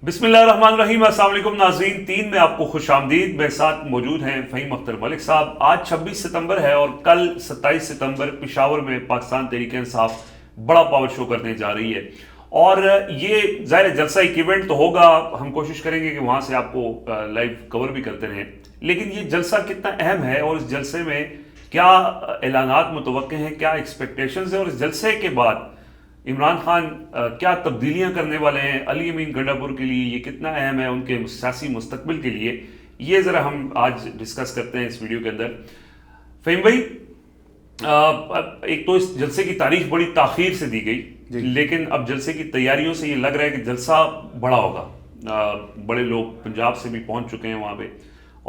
بسم اللہ الرحمن الرحیم۔ السلام علیکم ناظرین، 3 میں آپ کو خوش آمدید۔ میرے ساتھ موجود ہیں فہیم اختر ملک صاحب۔ آج 26 ستمبر ہے اور کل 27 ستمبر پشاور میں پاکستان تحریک انصاف بڑا پاور شو کرنے جا رہی ہے، اور یہ ظاہر جلسہ ایک ایونٹ تو ہوگا، ہم کوشش کریں گے کہ وہاں سے آپ کو لائیو کور بھی کرتے رہیں، لیکن یہ جلسہ کتنا اہم ہے اور اس جلسے میں کیا اعلانات متوقع ہیں، کیا ایکسپیکٹیشنز ہیں، اور اس جلسے کے بعد عمران خان کیا تبدیلیاں کرنے والے ہیں علی امین گنڈا پور کے لیے، یہ کتنا اہم ہے ان کے سیاسی مستقبل کے لیے، یہ ذرا ہم آج ڈسکس کرتے ہیں اس ویڈیو کے اندر۔ فہیم بھائی، ایک تو اس جلسے کی تاریخ بڑی تاخیر سے دی گئی، لیکن اب جلسے کی تیاریوں سے یہ لگ رہا ہے کہ جلسہ بڑا ہوگا، بڑے لوگ پنجاب سے بھی پہنچ چکے ہیں وہاں پہ،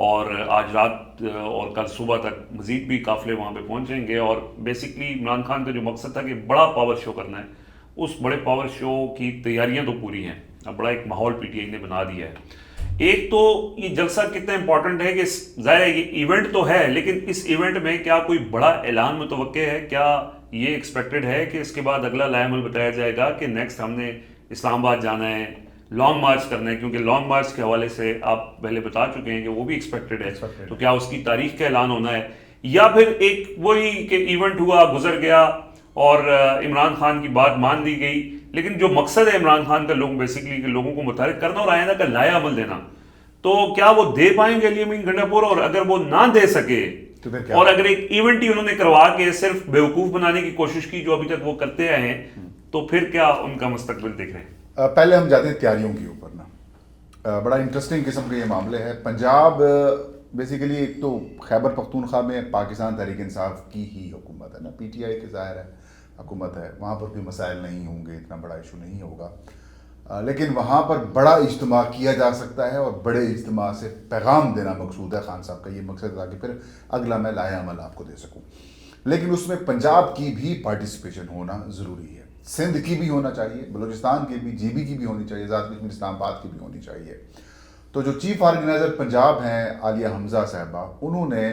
اور آج رات اور کل صبح تک مزید بھی قافلے وہاں پہ پہنچیں گے، اور بیسکلی عمران خان کا جو مقصد تھا کہ بڑا پاور شو کرنا ہے، اس بڑے پاور شو کی تیاریاں تو پوری ہیں، اب بڑا ایک ماحول پی ٹی آئی نے بنا دیا ہے۔ ایک تو یہ جلسہ کتنا امپورٹنٹ ہے کہ ظاہر ہے یہ ایونٹ تو ہے، لیکن اس ایونٹ میں کیا کوئی بڑا اعلان متوقع ہے؟ کیا یہ ایکسپیکٹڈ ہے کہ اس کے بعد اگلا لائحہ عمل بتایا جائے گا کہ نیکسٹ ہم نے اسلام آباد جانا ہے، لانگ مارچ کرنا ہے؟ کیونکہ لانگ مارچ کے حوالے سے آپ پہلے بتا چکے ہیں کہ وہ بھی ایکسپیکٹڈ ہے، تو کیا اس کی تاریخ کا اعلان ہونا ہے، یا پھر ایک وہی کہ ایونٹ ہوا گزر گیا اور عمران خان کی بات مان لی گئی، لیکن جو مقصد ہے عمران خان کا لوگ بیسکلی کہ لوگوں کو متحرک کرنا اور آئندہ کا لائحہ عمل دینا، تو کیا وہ دے پائیں گے علی امین گنڈا پور؟ اور اگر وہ نہ دے سکے اور اگر ایک ایونٹ ہی انہوں نے کروا کے صرف بیوقوف بنانے کی کوشش کی جو ابھی تک وہ کرتے آئے ہیں، تو پھر کیا ان کا مستقبل دیکھ رہے ہیں؟ پہلے ہم جاتے ہیں تیاریوں کے اوپر نا، بڑا انٹرسٹنگ قسم کا یہ معاملے ہے۔ پنجاب بیسیکلی ایک تو خیبر پختونخوا میں پاکستان تحریک انصاف کی ہی حکومت ہے نا، پی ٹی آئی کے ظاہر ہے حکومت ہے، وہاں پر کوئی مسائل نہیں ہوں گے، اتنا بڑا ایشو نہیں ہوگا، لیکن وہاں پر بڑا اجتماع کیا جا سکتا ہے، اور بڑے اجتماع سے پیغام دینا مقصود ہے خان صاحب کا، یہ مقصد تھا کہ پھر اگلا میں لائحہ عمل آپ کو دے سکوں، لیکن اس میں پنجاب کی بھی پارٹیسپیشن ہونا ضروری ہے، سندھ کی بھی ہونا چاہیے، بلوچستان کی بھی، جی بی کی بھی ہونی چاہیے، ذات کشمیر اسلام آباد کی بھی ہونی چاہیے۔ تو جو چیف آرگنائزر پنجاب ہیں عالیہ حمزہ صاحبہ، انہوں نے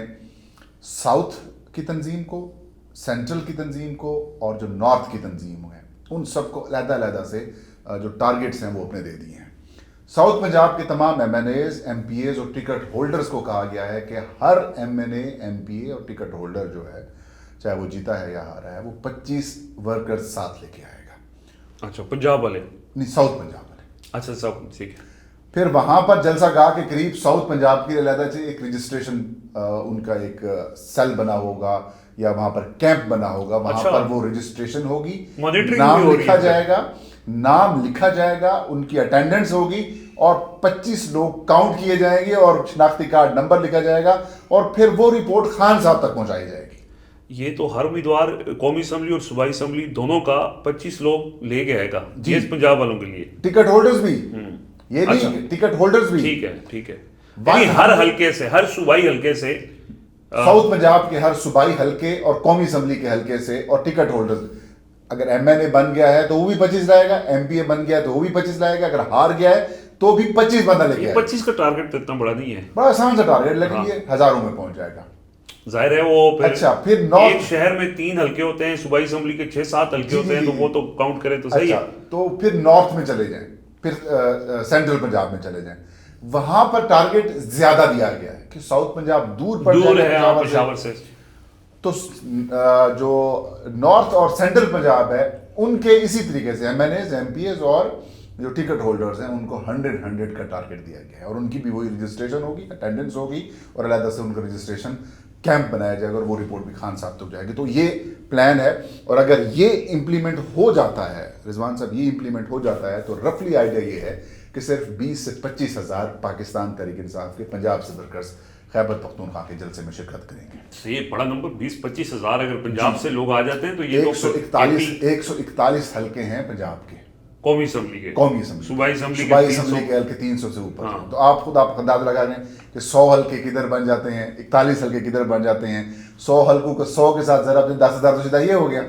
ساؤتھ کی تنظیم کو، سینٹرل کی تنظیم کو، اور جو نارتھ کی تنظیم ہے ان سب کو علیحدہ علیحدہ سے جو ٹارگٹس ہیں وہ اپنے دے دیے ہیں۔ ساؤتھ پنجاب کے تمام M N As, M P As اور ٹکٹ ہولڈرز کو کہا گیا ہے کہ ہر M N A, M P A اور ٹکٹ ہولڈر جو ہے، چاہے وہ جیتا ہے یا ہارا ہے، وہ 25 ورکرز ساتھ لے کے آئے گا۔ اچھا، پنجاب والے؟ نہیں، ساؤتھ پنجاب والے۔ اچھا سب ٹھیک ہے۔ پھر وہاں پر جلسہ گاہ کے قریب ساؤتھ پنجاب کی علیحدہ سے ایک رجسٹریشن ان کا ایک سیل بنا ہوگا، یا وہاں پر کیمپ بنا ہوگا، وہاں پر وہ رجسٹریشن ہوگی، نام لکھا جائے گا، نام لکھا جائے گا، ان کی اٹینڈنس ہوگی، اور 25 لوگ کاؤنٹ کیے جائیں گے، اور شناختی کارڈ نمبر لکھا جائے گا، اور پھر وہ رپورٹ خان صاحب تک پہنچائی جائے گی۔ یہ تو ہر امیدوار قومی اسمبلی اور صوبائی اسمبلی دونوں کا 25 لوگ لے کے آئے گا جی پنجاب والوں کے لیے، ٹکٹ ہولڈرز بھی، یہ نہیں، ٹکٹ ہولڈرز بھی، ٹھیک ہے ٹھیک ہے، یعنی ہر حلقے سے، ہر صوبائی حلقے سے، ساؤتھ پنجاب کے ہر صوبائی حلقے اور قومی اسمبلی کے حلقے سے، اور ٹکٹ ہولڈرز، اگر ایم این اے بن گیا ہے تو وہ بھی 25 لائے گا، ایم پی اے بن گیا ہے تو وہ بھی 25 لائے گا، اگر ہار گیا ہے تو بھی 25 بندہ لے گیا۔ 25 کا ٹارگٹ اتنا بڑا نہیں ہے، بڑا آسان سا ٹارگٹ، لیکن یہ ہزاروں میں پہنچ جائے گا، ظاہر ہے۔ وہ اچھا، پھر ایک شہر میں 3 حلقے ہوتے ہیں، صوبائی اسمبلی کے 6-7 حلقے ہوتے ہیں، تو وہ تو کاؤنٹ کرے تو صحیح ہے۔ تو پھر نارتھ میں چلے جائیں، پھر سینٹرل پنجاب میں چلے جائیں، وہاں پر ٹارگٹ زیادہ دیا گیا ہے کہ ساؤتھ پنجاب دور پڑ ہے پشاور سے، تو جو نارتھ اور سینٹرل پنجاب ہے ان کے اسی طریقے سے M N As, M P As اور جو ٹکٹ ہولڈرز ہیں ان کو 100 کا ٹارگٹ دیا گیا ہے، اور ان کی بھی وہی رجسٹریشن ہوگی، اٹینڈنس ہوگی، اور علیحدہ سے ان کا رجسٹریشن کیمپ بنایا جائے گا، اور وہ رپورٹ بھی خان صاحب تک جائے گی۔ تو یہ پلان ہے، اور اگر یہ امپلیمنٹ ہو جاتا ہے رضوان صاحب، یہ امپلیمنٹ ہو جاتا ہے تو رفلی آئیڈیا یہ ہے کہ صرف 20 سے 25 ہزار پاکستان تحریک انصاف کے پنجاب سے ورکرز خیبر پختونخوا کے جلسے میں شرکت کریں گے۔ یہ بڑا نمبر، 20-25 ہزار اگر پنجاب سے لوگ آ جاتے ہیں تو یہ 141 حلقے ہیں پنجاب کے قومی اسمبلی کے، صوبائی اسمبلی کے حلقے 300 سے اوپر ہیں، تو آپ خود آپ اندازہ لگا رہے ہیں کہ 100 حلقے کدھر بن جاتے ہیں، 41 حلقے کدھر بن جاتے ہیں، 100 حلقوں کو 100 کے ساتھ ضرب 10,000 تو سیدھا یہ ہو گیا،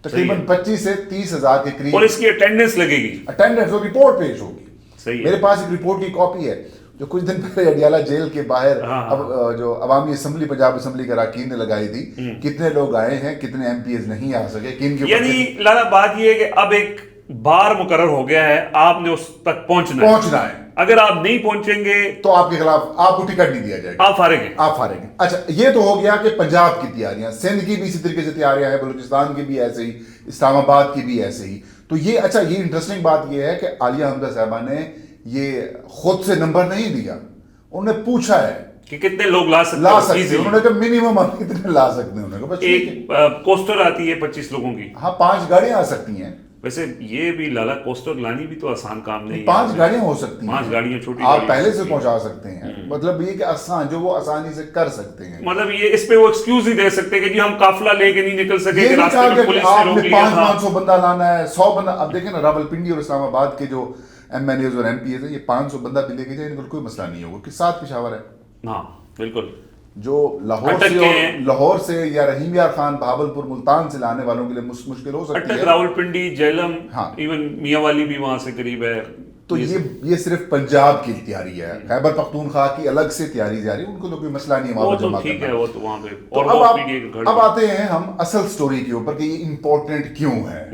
تقریباً 25 سے 30 ہزار کے قریب، اور اس کی اٹینڈنس لگے گی، اٹینڈنس ہوگی، رپورٹ پیش ہوگی۔ صحیح، میرے پاس ایک رپورٹ کی کاپی ہے جو کچھ دن پہلے اڈیالہ جیل کے باہر جو عوامی اسمبلی، پنجاب اسمبلی کے اراکین نے لگائی تھی، کتنے لوگ آئے ہیں، کتنے ایم پی ایز نہیں آ سکے، کن کے، یعنی لالا بات یہ ہے کہ اب ایک بار مقرر ہو گیا ہے, آپ نے اس تک پہنچنا ہے. اگر آپ نہیں پہنچیں گے تو آپ کے خلاف آپ کو ٹکٹ نہیں دیا جائے گا, آپ فارغ ہیں. آپ فارغ ہیں. اچھا, یہ تو ہو گیا کہ پنجاب کی تیاریاں, سندھ کی بھی اسی طریقے سے تیاریاں ہیں, بلوچستان کی بھی ایسے ہی, اسلام آباد کی بھی ایسے ہی. تو یہ اچھا, یہ انٹرسٹنگ بات یہ ہے کہ عالیہ حمزہ صاحبہ نے یہ خود سے نمبر نہیں دیا, انہوں نے پوچھا ہے کہ کتنے لوگ لا سکتے ہیں. انہوں نے کہا منیمم آپ کتنے لا سکتے ہیں. انہوں نے کہا ایک کوسٹر آتی ہے 25 لوگوں کی, ہاں 5 گاڑیاں آ سکتی ہیں. ویسے یہ بھی لالا کوسٹر لانی بھی تو آسان کام نہیں ہے. 5 گاڑیاں ہو سکتی ہیں, 5 گاڑیاں چھوٹی آپ پہلے سے پہنچا سکتے ہیں. مطلب یہ کہ آسان, جو وہ آسانی سے کر سکتے ہیں. مطلب یہ اس پہ وہ ایکسکیوز ہی دے سکتے کہ جی ہم قافلہ لے کے نہیں نکل سکے, یہ راستے میں پولیس نے روک لیا تھا. 500 بندہ لانا ہے, 100 بندہ. اب دیکھیں نا, راولپنڈی اور اسلام آباد کے جو ایم این ایز اور ایم پی ایز ہیں, یہ 500 بندہ بھی لے کے جائیں, ان کو کوئی مسئلہ نہیں ہوگا کہ 7 پشاور ہے. ہاں بالکل. جو لاہور سے یا رحیم یار خان بہاولپور ملتان سے لانے والوں کے لیے مشکل ہو سکتی ہے. راولپنڈی, جہلم, ہاں ایون میاں والی بھی وہاں سے قریب ہے. تو یہ صرف پنجاب کی تیاری ہے. خیبر پختونخوا کی الگ سے تیاری جاری, ان کو تو کوئی مسئلہ نہیں وہ تو ٹھیک ہے, وہ تو وہاں پہ. اور اب آتے ہیں ہم اصل سٹوری کے اوپر کہ یہ امپورٹنٹ کیوں ہے.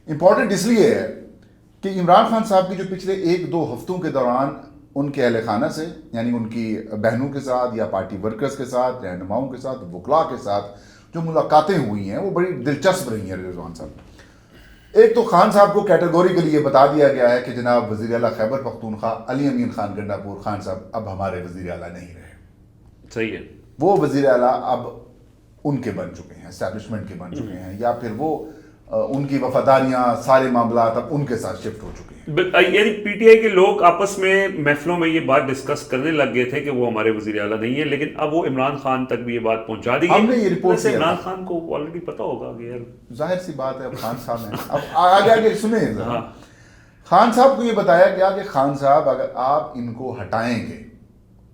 امپورٹنٹ اس لیے ہے کہ عمران خان صاحب کی جو پچھلے 1-2 ہفتوں کے دوران ان کے اہل خانہ سے, یعنی ان کی بہنوں کے ساتھ یا پارٹی ورکرز کے ساتھ, رہنماؤں کے ساتھ, وکلاء کے ساتھ جو ملاقاتیں ہوئی ہیں, وہ بڑی دلچسپ رہی ہیں. رضوان صاحب, ایک تو خان صاحب کو کیٹیگوریکلی یہ بتا دیا گیا ہے کہ جناب وزیر اعلیٰ خیبر پختونخوا علی امین خان گنڈا پور خان صاحب اب ہمارے وزیر اعلیٰ نہیں رہے. صحیح ہے. وہ وزیر اعلیٰ اب ان کے بن چکے ہیں, اسٹیبلشمنٹ کے بن چکے ہیں, یا پھر وہ ان کی وفاداریاں, سارے معاملات اب ان کے ساتھ شفٹ ہو چکے ہیں. یعنی پی ٹی آئی کے لوگ آپس میں محفلوں میں یہ بات ڈسکس کرنے لگ گئے تھے کہ وہ ہمارے وزیر اعلیٰ نہیں ہے, لیکن اب وہ عمران خان تک بھی یہ بات پہنچا دی گئی. ہم نے یہ رپورٹ سے عمران خان کو آلریڈی پتا ہوگا کہ یار ظاہر سی بات ہے, اب خان صاحب ہیں, اب آگے آگے سنیں. خان صاحب کو یہ بتایا گیا کہ خان صاحب اگر آپ ان کو ہٹائیں گے,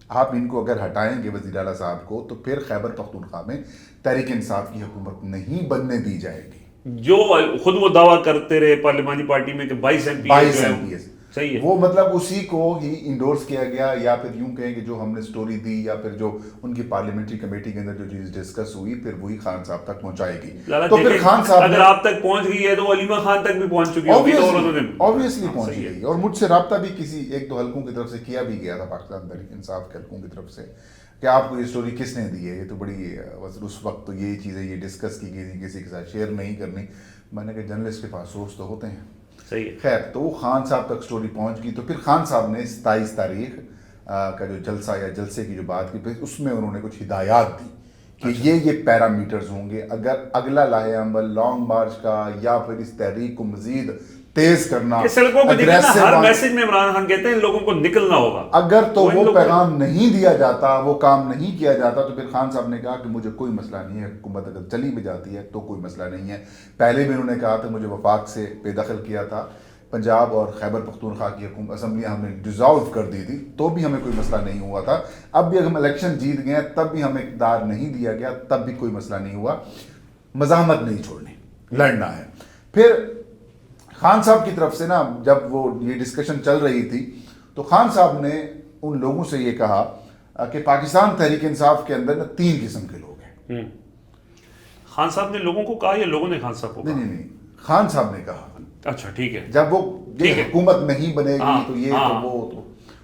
آپ ان کو اگر ہٹائیں گے وزیر اعلیٰ صاحب کو, تو پھر خیبر پختونخوا میں تحریک انصاف کی حکومت نہیں بننے دی جائے گی. جو خود وہ دعویٰ کرتے رہے پارلیمانی پارٹی میں کہ 22 ایم پی ایس, صحیح ہے, وہ مطلب اسی کو ہی انڈورس کیا گیا, یا پھر یوں کہیں کہ جو ہم نے سٹوری دی یا پھر جو ان کی پارلیمنٹری کمیٹی کے اندر جو چیز ڈسکس ہوئی, پھر وہی خان صاحب تک پہنچائے گی. تو پھر خان صاحب اگر آپ تک پہنچ گئی ہے تو علیمہ خان تک بھی پہنچ چکی ہوگی, اوبویسلی پہنچ گئی. اور مجھ سے رابطہ بھی کسی 1-2 حلقوں کی طرف سے کیا بھی گیا تھا, پاکستان تحریک انصاف کے حلقوں کی طرف سے, کہ آپ کو یہ سٹوری کس نے دی ہے, یہ تو بڑی اس وقت تو یہ چیزیں یہ ڈسکس کی گئی تھی, کسی کے ساتھ شیئر نہیں کرنی. میں نے کہا جرنلسٹ کے پاس سورس تو ہوتے ہیں. صحیح ہے. خیر, تو وہ خان صاحب تک سٹوری پہنچ گئی. تو پھر خان صاحب نے 27 تاریخ کا جو جلسہ یا جلسے کی جو بات کی, پھر اس میں انہوں نے کچھ ہدایات دی کہ یہ پیرامیٹرز ہوں گے اگر اگلا لاہے عمل لانگ مارچ کا یا پھر اس تحریک کو مزید تیز کرنا, سڑکوں پہ نکلنا, ہر میسج میں عمران خان کہتے ہیں لوگوں کو نکلنا ہوگا. اگر تو وہ پیغام نہیں دیا جاتا, وہ کام نہیں کیا جاتا, تو پھر خان صاحب نے کہا کہ مجھے کوئی مسئلہ نہیں ہے, حکومت اگر چلی بھی جاتی ہے تو کوئی مسئلہ نہیں ہے. پہلے بھی انہوں نے کہا تھا, مجھے وفاق سے بے دخل کیا تھا, پنجاب اور خیبر پختونخوا کی اسمبلیاں ہم نے ڈیزالو کر دی تھی, تو بھی ہمیں کوئی مسئلہ نہیں ہوا تھا. اب بھی اگر ہم الیکشن جیت گئے تب بھی ہمیں اقتدار نہیں دیا گیا, تب بھی کوئی مسئلہ نہیں ہوا. مزاحمت نہیں چھوڑنی, لڑنا ہے. پھر خان صاحب کی طرف سے نا, جب وہ یہ ڈسکشن چل رہی تھی, تو خان صاحب نے ان لوگوں سے یہ کہا کہ پاکستان تحریک انصاف کے اندر نا 3 قسم کے لوگ ہیں. خان صاحب نے لوگوں کو کہا یا لوگوں نے خان صاحب کو کہا؟ نہیں, خان صاحب نے کہا. اچھا ٹھیک ہے. جب وہ حکومت نہیں بنے گی تو یہ تو وہ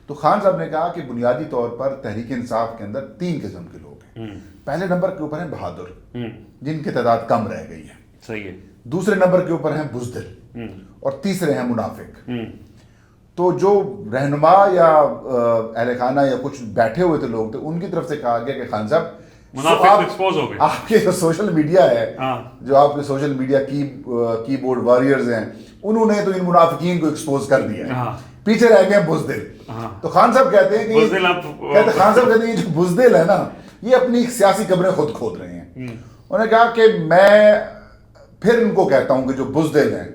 تو خان صاحب نے کہا کہ بنیادی طور پر تحریک انصاف کے اندر 3 قسم کے لوگ ہیں. پہلے نمبر کے اوپر ہیں بہادر, جن کی تعداد کم رہ گئی ہے. صحیح ہے. دوسرے نمبر کے اوپر ہیں بزدل, اور تیسرے ہیں منافق. تو جو رہنما یا اہل خانہ یا کچھ بیٹھے ہوئے تھے لوگ تھے, ان کی طرف سے کہا گیا کہ خان صاحب آپ کے جو سوشل میڈیا ہے, جو آپ کے سوشل میڈیا کی بورڈ واریئرز ہیں, انہوں نے تو ان منافقین کو ایکسپوز کر دیا ہے, پیچھے رہ گئے بزدل. تو خان صاحب کہتے ہیں کہ خان صاحب کہتے ہیں جو بزدل ہے نا, یہ اپنی سیاسی قبریں خود کھود رہے ہیں. انہوں نے کہا کہ میں پھر ان کو کہتا ہوں کہ جو بزدل ہیں,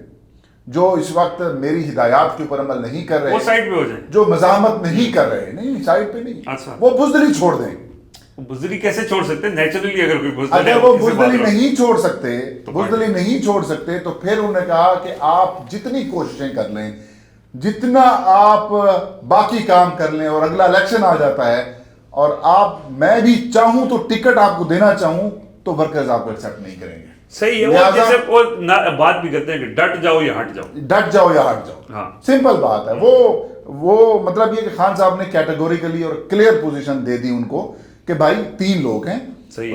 جو اس وقت میری ہدایات کے اوپر عمل نہیں کر رہے, وہ سائڈ پہ ہو جائیں, جو مزاحمت نہیں کر رہے, نہیں سائڈ پہ نہیں, وہ بزدلی چھوڑ دیں. بزدلی کیسے چھوڑ سکتے ہیں؟ نیچرلی اگر کوئی بزدل اگر وہ بزدلی نہیں چھوڑ سکتے, بزدلی نہیں چھوڑ سکتے, تو پھر انہوں نے کہا کہ آپ جتنی کوششیں کر لیں, جتنا آپ باقی کام کر لیں, اور اگلا الیکشن آ جاتا ہے اور میں بھی چاہوں تو ٹکٹ آپ کو دینا چاہوں, تو ورکرز آپ کو ایکسیپٹ نہیں کریں گے. صحیح ہے, وہ جیسے وہ بات بھی کرتے ہیں کہ ڈٹ جاؤ یا ہٹ جاؤ, ڈٹ جاؤ یا ہٹ جاؤ. ہاں سمپل بات ہے. وہ مطلب یہ کہ خان صاحب نے کیٹیگوریکلی اور کلیئر پوزیشن دے دی ان کو کہ بھائی 3 لوگ ہیں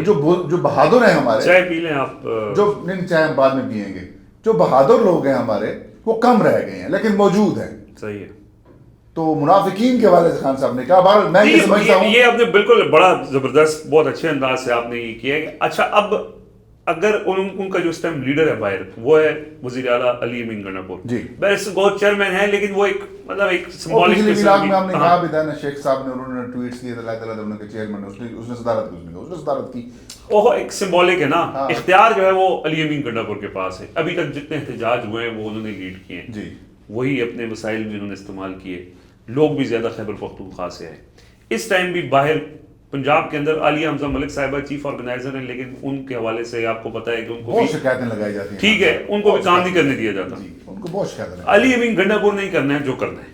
جو بہادر ہیں ہمارے, چائے پی لیں آپ, جو نہیں چائے ہم بعد میں پیئیں گے, جو بہادر لوگ ہیں ہمارے وہ کم رہ گئے ہیں لیکن موجود ہیں. صحیح ہے. تو منافقین کے والے سے خان صاحب نے کہا میں یہ سمجھتا ہوں یہ آپ نے بالکل بڑا زبردست بہت اچھے انداز سے آپ نے یہ کیا ہے. اچھا اب اگر ان کا جو اس ٹائم لیڈر ہے باہر وہ ہے وزیر اعلیٰ علی امین گنڈا پور, جی بس گو چیئرمین ہے لیکن وہ ایک مطلب ایک سمبولک پچھلی ولاگ میں ہم نے کہا بھی تھا نا, شیخ صاحب نے انہوں نے ٹویٹس کیے اللہ تعالیٰ انہوں نے چیئرمین اس نے صدارت کی, اس نے صدارت کی. وہ ایک سمبولک ہے نا, اختیار جو ہے وہ علی امین گنڈا پور کے پاس ہے. ابھی تک جتنے احتجاج ہوئے ہیں وہ انہوں نے لیڈ کیے ہیں, جی وہی اپنے وسائل بھی انہوں نے استعمال کیے. لوگ بھی زیادہ خیبر پختونخوا سے آئے. اس ٹائم بھی باہر پنجاب کے اندر عالیہ حمزہ ملک صاحبہ چیف آرگنائزر ہیں, لیکن ان کے حوالے سے آپ کو پتہ ہے کہ ان کو بہت شکایتیں لگائی جاتی ہیں. ٹھیک ہے, ان کو بھی کام نہیں کرنے دیا جاتا. ان کو بہت شکایتیں. علی امین گنڈا پور نہیں کرنا ہے جو کرنا ہے.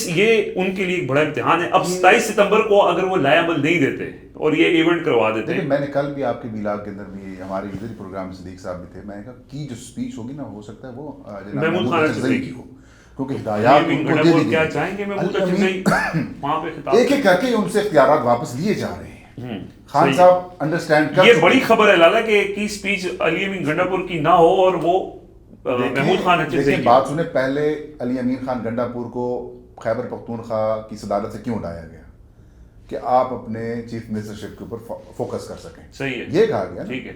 یہ ان کے لیے ایک بڑا امتحان ہے. اب 27 ستمبر کو اگر وہ لائے عمل نہیں دیتے اور یہ ایونٹ کروا دیتے. میں نے کل بھی آپ کے ولاگ کے اندر بھی ہمارے ادھر پروگرام صدیق صاحب بھی تھے, میں نے کہا کی جو اسپیچ ہوگی نا ہو سکتا ہے وہ محمود خان اچھزئی کی ہو, کیونکہ ہدایات ان کو دے دی کیا چاہیں گے محمود اچھزئی وہاں پہ خطاب ایک ایک کر کے ان سے اختیارات واپس لیے جا رہے ہیں. خان صاحب انڈرسٹینڈ کر, یہ بڑی خبر ہے لالا کہ کی اسپیچ علی امین گنڈا پور کی نہ ہو اور وہ محمود خان اچھزئی کی. بات سنیں, پہلے علی امین خان گنڈا پور کو خیبر پختونخوا کی صدارت سے کیوں ہٹایا گیا کہ آپ اپنے چیف منسٹرشپ کے اوپر فوکس کر سکیں. صحیح ہے, یہ کہا گیا. ٹھیک ہے.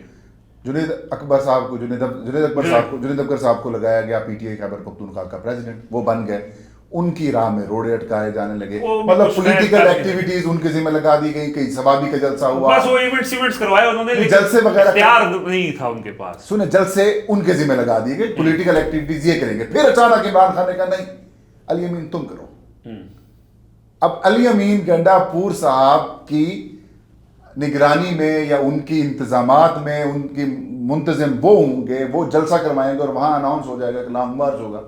جنید اکبر صاحب کو جنید اکبر صاحب کو لگایا گیا P T I Khyber Pakhtunkhwa کا پریزیڈنٹ, وہ بن گئے. ان کی راہ میں روڑے اٹکائے جانے لگے, مطلب پولیٹیکل ایکٹیویٹیز ان کے ذمہ لگا دی گئی. کہیں ثوابی کا جلسہ ہوا, بس وہ ایونٹس کروائے انہوں نے, جلسے وغیرہ اختیار نہیں تھا ان کے پاس. سنیں, جلسے ان کے ذمہ لگا دیے گئے, پولیٹیکل ایکٹیویٹیز یہ کریں گے. پھر اچانک عمران خان نے کہا نہیں علی امین تم کرو. اب علی امین گنڈا پور صاحب کی نگرانی میں یا ان کی انتظامات میں ان کی منتظم وہ ہوں گے, وہ جلسہ کروائیں گے اور وہاں اناؤنس ہو جائے گا کہ لانگ مارچ ہوگا.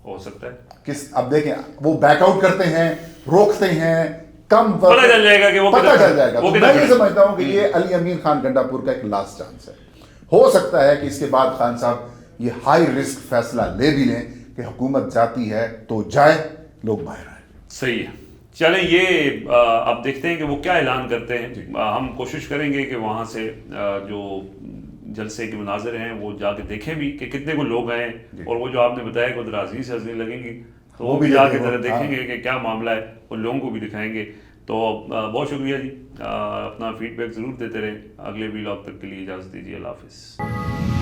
ہو سکتا ہے اب دیکھیں وہ بیک آؤٹ کرتے ہیں, روکتے ہیں, کم پتہ چل جائے گا کہ وہ پتہ چل جائے گا. میں یہ سمجھتا ہوں کہ یہ علی امین خان گنڈا پور کا ایک لاسٹ چانس ہے. ہو سکتا ہے کہ اس کے بعد خان صاحب یہ ہائی رسک فیصلہ لے بھی لیں کہ حکومت جاتی ہے تو جائے, لوگ باہر آئے. صحیح ہے. چلیں یہ اب دیکھتے ہیں کہ وہ کیا اعلان کرتے ہیں. ہم کوشش کریں گے کہ وہاں سے جو جلسے کے مناظر ہیں وہ جا کے دیکھیں بھی کہ کتنے کو لوگ آئے, اور وہ جو آپ نے بتایا کہ ادھر عزیز ہنسنے لگیں گی تو وہ بھی جا کے ذرا دیکھیں گے کہ کیا معاملہ ہے, اور لوگوں کو بھی دکھائیں گے. تو بہت شکریہ جی, اپنا فیڈ بیک ضرور دیتے رہیں. اگلے ولاگ تک کے لیے اجازت دیجیے. اللہ حافظ.